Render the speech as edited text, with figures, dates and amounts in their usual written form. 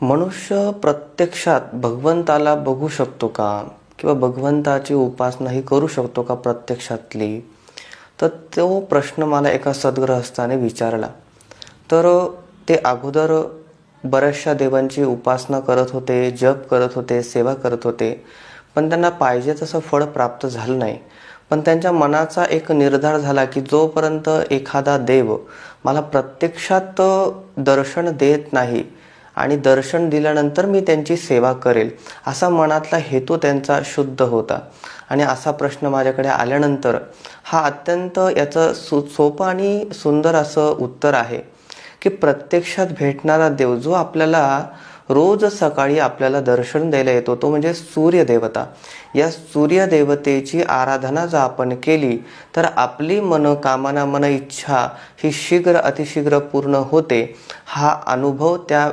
मनुष्य प्रत्यक्षात भगवंताला बघू शकतो का? किंवा भगवंताची उपासनाही करू शकतो का प्रत्यक्षातली? तर तो प्रश्न मला एका सद्गृहस्थाने विचारला. तर ते अगोदर बऱ्याचशा देवांची उपासना करत होते, जप करत होते, सेवा करत होते, पण त्यांना पाहिजे तसं फळ प्राप्त झालं नाही. पण त्यांच्या मनाचा एक निर्धार झाला की जोपर्यंत एखादा देव मला प्रत्यक्षात दर्शन देत नाही आणि दर्शन दिल्यानंतर मी त्यांची सेवा करेल, असा मनातला हेतू त्यांचा शुद्ध होता. आणि असा प्रश्न माझ्याकडे आल्यानंतर हा अत्यंत याचं सोपं आणि सुंदर असं उत्तर आहे की प्रत्यक्षात भेटणारा देव जो आपल्याला रोज सकाळी आपल्याला दर्शन द्यायला येतो तो म्हणजे सूर्यदेवता. या सूर्यदेवतेची आराधना जर आपण केली तर आपली मनोकामना, मन इच्छा ही शीघ्र अतिशीघ्र पूर्ण होते. हा अनुभव त्या